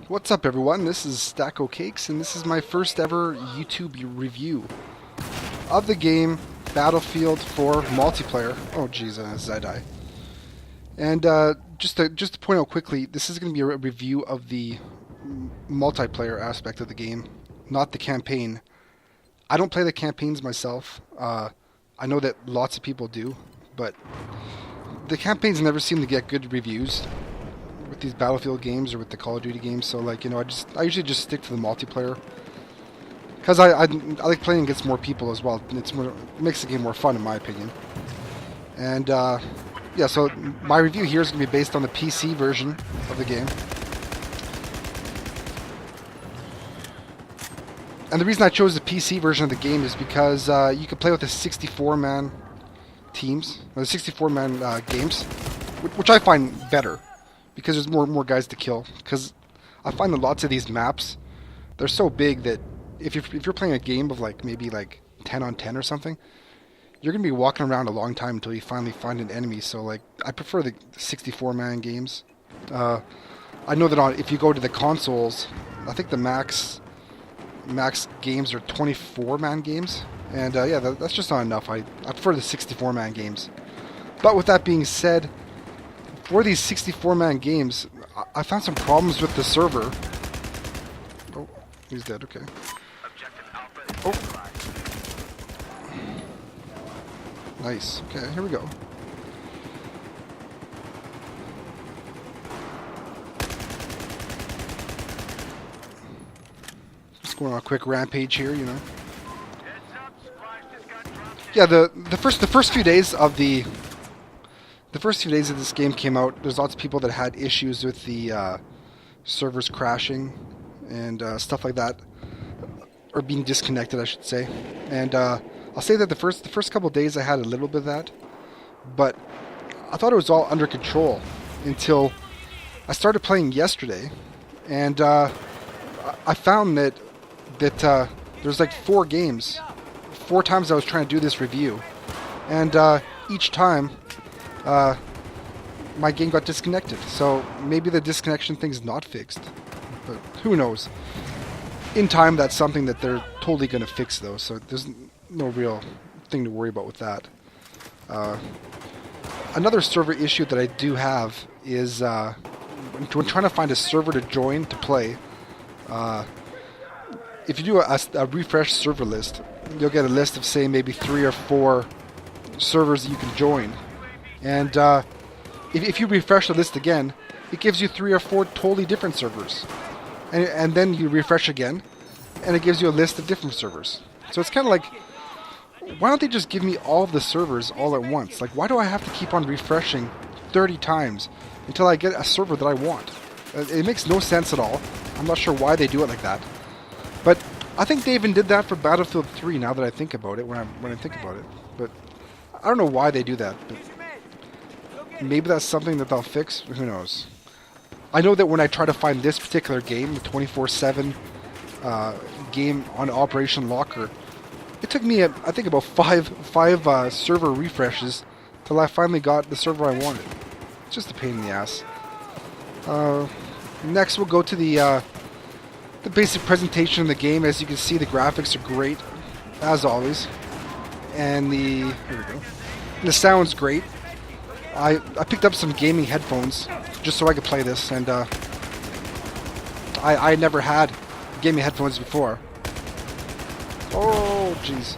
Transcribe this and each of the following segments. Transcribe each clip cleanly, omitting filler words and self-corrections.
What's up, everyone? This is Stacko Cakes, and this is my first ever YouTube review of the game Battlefield 4 multiplayer. Oh, jeez, as I die. And just to point out quickly, this is going to be a review of the multiplayer aspect of the game, not the campaign. I don't play the campaigns myself. I know that lots of people do, but the campaigns never seem to get good reviews with these Battlefield games or with the Call of Duty games. So, like, I usually just stick to the multiplayer because I like playing against more people as well. It makes the game more fun, in my opinion. And yeah, so my review here is going to be based on the PC version of the game. And the reason I chose the PC version of the game is because you can play with the 64-man teams, or the 64-man games, which I find better because there's more guys to kill. Because I find that lots of these maps, they're so big that if you're playing a game of maybe 10 on 10 or something, you're gonna be walking around a long time until you finally find an enemy. So I prefer the 64-man games. I know that if you go to the consoles, I think the max games are 24-man games, and yeah, that's just not enough. I prefer the 64-man games. But with that being said, for these 64-man games, I found some problems with the server. Oh, he's dead. Okay. Oh. Nice. Okay, here we go. Going on a quick rampage here, you know. Yeah, the first few days of this game came out, there's lots of people that had issues with the servers crashing and stuff like that, or being disconnected, I should say. And I'll say that the first couple of days I had a little bit of that, but I thought it was all under control until I started playing yesterday, and I found that there's 4 games, 4 times I was trying to do this review, and each time my game got disconnected. So maybe the disconnection thing's not fixed, but who knows. In time, that's something that they're totally going to fix, though, so there's no real thing to worry about with that. Another server issue that I do have is when trying to find a server to join to play. If you do a refresh server list, you'll get a list of, say, maybe 3 or 4 servers that you can join. And if you refresh the list again, it gives you 3 or 4 totally different servers. And then you refresh again, and it gives you a list of different servers. So it's kind of like, why don't they just give me all of the servers all at once? Why do I have to keep on refreshing 30 times until I get a server that I want? It makes no sense at all. I'm not sure why they do it like that. But I think they even did that for Battlefield 3. Now that I think about it, when I think about it, but I don't know why they do that. But maybe that's something that they'll fix. Who knows? I know that when I try to find this particular game, the 24/7 game on Operation Locker, it took me I think about five server refreshes till I finally got the server I wanted. It's just a pain in the ass. Next, we'll go to the basic presentation of the game. As you can see, the graphics are great, as always, and here we go. And the sound's great. I picked up some gaming headphones just so I could play this, and I never had gaming headphones before. Oh, jeez.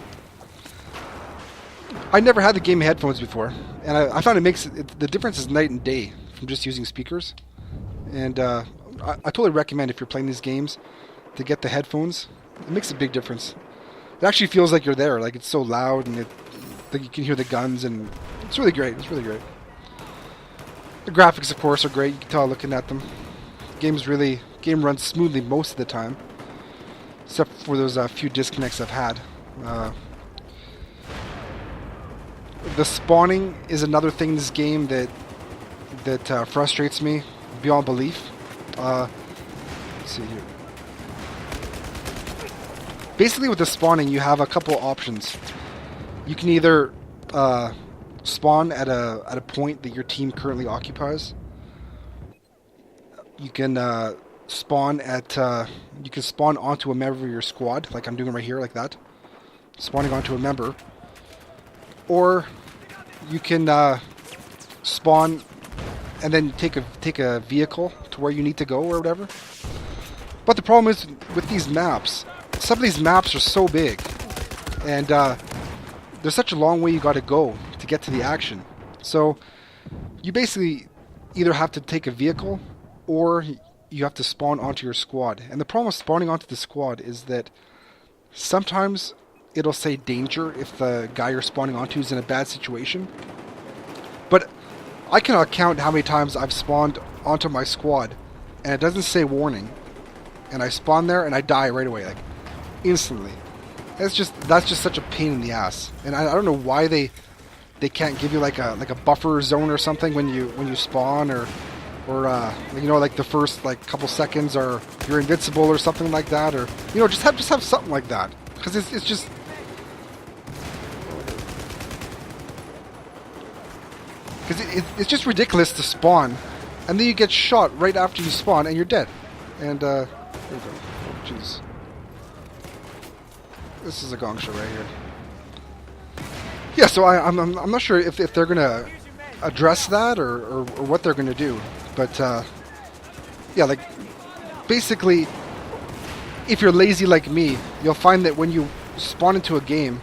I never had the gaming headphones before, and I found the difference is night and day from just using speakers. And I totally recommend, if you're playing these games, to get the headphones. It makes a big difference. It actually feels like you're there. It's so loud, and you can hear the guns, and it's really great. It's really great. The graphics, of course, are great. You can tell looking at them. Game runs smoothly most of the time, except for those few disconnects I've had. The spawning is another thing in this game that frustrates me beyond belief. Let's see here. Basically, with the spawning, you have a couple options. You can either spawn at a point that your team currently occupies. You can spawn at, you can spawn onto a member of your squad, like I'm doing right here, like that. Spawning onto a member. Or you can spawn and then take a vehicle to where you need to go or whatever. But the problem is with these maps, some of these maps are so big, and there's such a long way you got to go to get to the action. So you basically either have to take a vehicle or you have to spawn onto your squad. And the problem with spawning onto the squad is that sometimes it'll say danger if the guy you're spawning onto is in a bad situation. But I cannot count how many times I've spawned onto my squad and it doesn't say warning. And I spawn there and I die right away, like instantly. That's just such a pain in the ass. And I don't know why they can't give you like a buffer zone or something when you spawn, or you know, like the first like couple seconds or you're invincible or something like that, or you know, just have something like that, because it's just. Because it's just ridiculous to spawn, and then you get shot right after you spawn, and you're dead. And, here we go. Oh, jeez. This is a gong show right here. Yeah, so I'm not sure if they're going to address that or what they're going to do. But, yeah, like, basically, if you're lazy like me, you'll find that when you spawn into a game,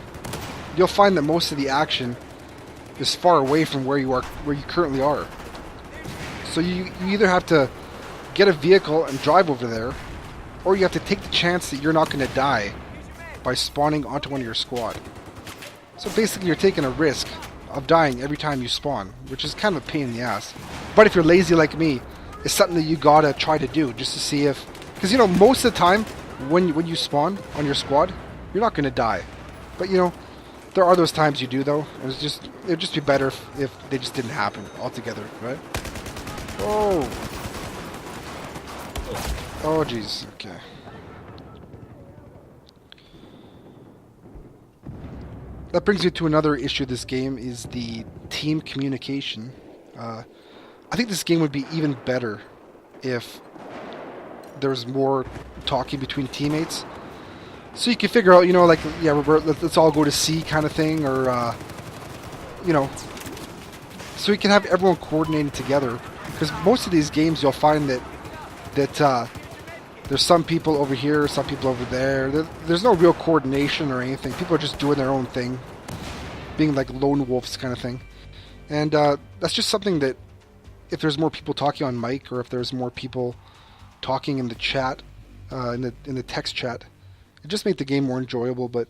you'll find that most of the action is far away from where you currently are. So you either have to get a vehicle and drive over there, or you have to take the chance that you're not going to die by spawning onto one of your squad. So basically you're taking a risk of dying every time you spawn, which is kind of a pain in the ass. But if you're lazy like me, it's something that you gotta try to do just to see if, because you know, most of the time when you spawn on your squad, you're not going to die. But you know, there are those times you do, though. It'd just be better if they just didn't happen altogether, right? Oh. Oh, jeez. Okay. That brings me to another issue of this game, is the team communication. I think this game would be even better if there's more talking between teammates. So you can figure out, you know, like, yeah, let's all go to C kind of thing, or, you know, so you can have everyone coordinating together. Because most of these games, you'll find that there's some people over here, some people over there. There's no real coordination or anything. People are just doing their own thing, being like lone wolves kind of thing. And that's just something that, if there's more people talking on mic, or if there's more people talking in the chat, in the text chat, it just made the game more enjoyable. But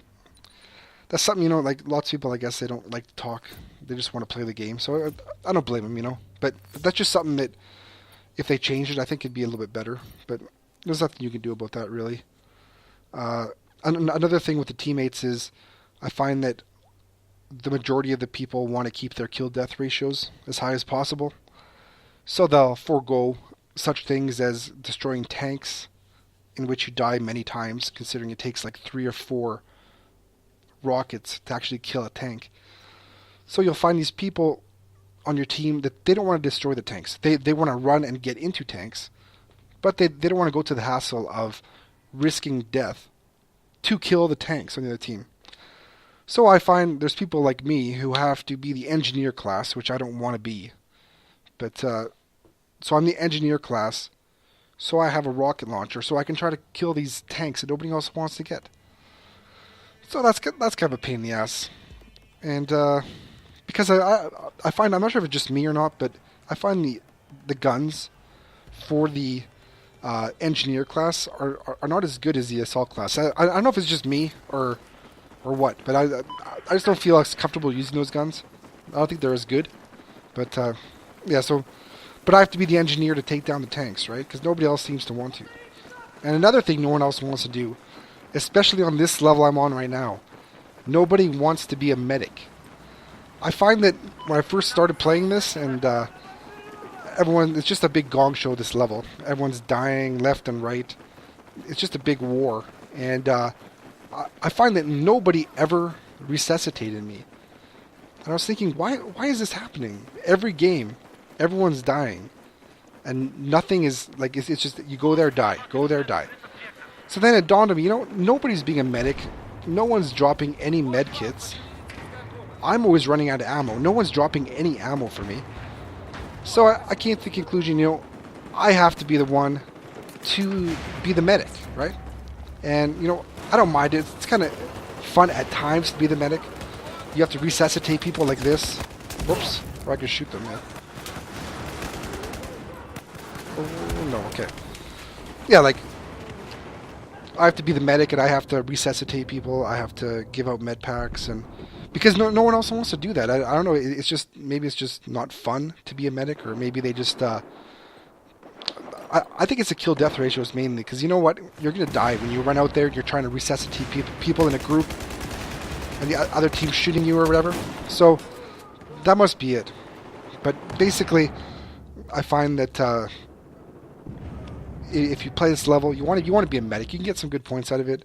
that's something, you know, like lots of people, I guess, they don't like to talk. They just want to play the game. So I don't blame them, you know. But that's just something that, if they changed it, I think it'd be a little bit better. But there's nothing you can do about that, really. Another thing with the teammates is, I find that the majority of the people want to keep their kill-death ratios as high as possible. So they'll forego such things as destroying tanks, in which you die many times, considering it takes like 3 or 4 rockets to actually kill a tank. So you'll find these people on your team that they don't want to destroy the tanks. They want to run and get into tanks, but they don't want to go to the hassle of risking death to kill the tanks on the other team. So I find there's people like me who have to be the engineer class, which I don't want to be. But so I'm the engineer class, so I have a rocket launcher, so I can try to kill these tanks that nobody else wants to get. So that's kind of a pain in the ass. And because I find, I'm not sure if it's just me or not, but I find the guns for the engineer class are not as good as the assault class. I don't know if it's just me or what, but I just don't feel as comfortable using those guns. I don't think they're as good. But yeah, so, but I have to be the engineer to take down the tanks, right? Because nobody else seems to want to. And another thing no one else wants to do, especially on this level I'm on right now, nobody wants to be a medic. I find that when I first started playing this, and everyone, it's just a big gong show, this level. Everyone's dying left and right. It's just a big war. And I find that nobody ever resuscitated me. And I was thinking, why is this happening? Every game, everyone's dying. and nothing is like it's just you go there, die, go there, die. So then it dawned on me, nobody's being a medic, no one's dropping any med kits. I'm always running out of ammo. No one's dropping any ammo for me. So I came to the conclusion, I have to be the one to be the medic, right? And I don't mind it. It's kind of fun at times to be the medic. You have to resuscitate people like this. Whoops, or I can shoot them, man. Oh no, okay. Yeah, like I have to be the medic and I have to resuscitate people. I have to give out med packs, and because no one else wants to do that. I don't know. It's just maybe it's just not fun to be a medic, or maybe they just. I think it's the kill death ratios mainly because you know what, you're gonna die when you run out there. You're trying to resuscitate people in a group, and the other team's shooting you or whatever. So that must be it. But basically, I find that if you play this level, you want to be a medic. You can get some good points out of it,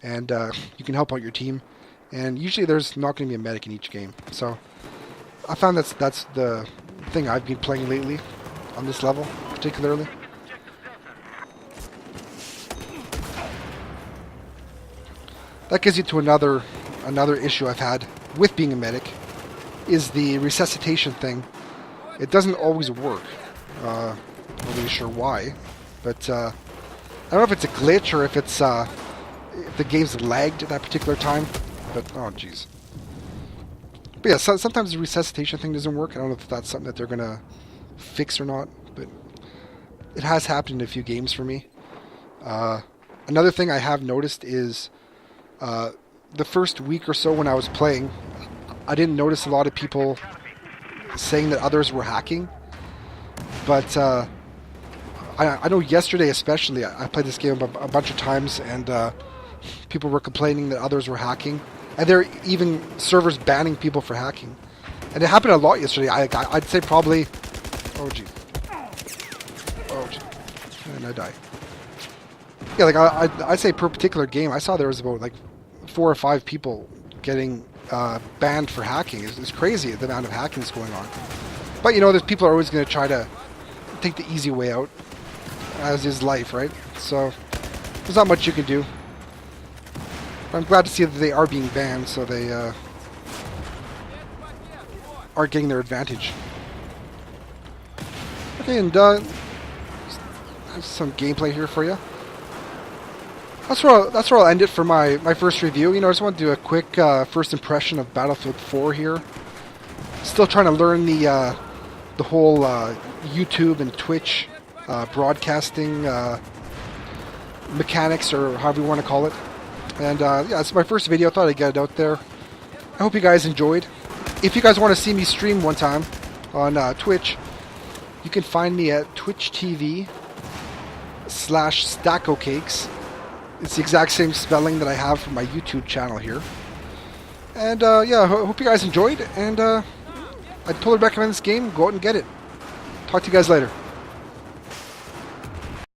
and you can help out your team. And usually, there's not going to be a medic in each game. So I found that's the thing I've been playing lately on this level, particularly. That gets you to another issue I've had with being a medic, is the resuscitation thing. It doesn't always work. Not really sure why, but I don't know if it's a glitch or if it's if the game's lagged at that particular time. But oh jeez. But yeah, sometimes the resuscitation thing doesn't work. I don't know if that's something that they're gonna fix or not, but it has happened in a few games for me. Another thing I have noticed is the first week or so when I was playing, I didn't notice a lot of people saying that others were hacking. But I know yesterday especially, I played this game a bunch of times, and people were complaining that others were hacking. And there are even servers banning people for hacking. And it happened a lot yesterday. I'd say probably... Oh, gee. Oh, gee. And I die. Yeah, like I'd say per particular game, I saw there was about like 4 or 5 people getting banned for hacking. It's crazy the amount of hacking that's going on. But there's people are always going to try to take the easy way out, as is life, right? So there's not much you can do. I'm glad to see that they are being banned, so they are getting their advantage. Okay, and have some gameplay here for you. That's where I'll end it for my first review. I just want to do a quick first impression of Battlefield 4 here. Still trying to learn the whole YouTube and Twitch broadcasting mechanics, or however you want to call it. And yeah, it's my first video. I thought I'd get it out there. I hope you guys enjoyed. If you guys want to see me stream one time on Twitch, you can find me at twitch.tv/StackoCakes. It's the exact same spelling that I have for my YouTube channel here. And yeah, I hope you guys enjoyed. And I totally recommend this game. Go out and get it. Talk to you guys later.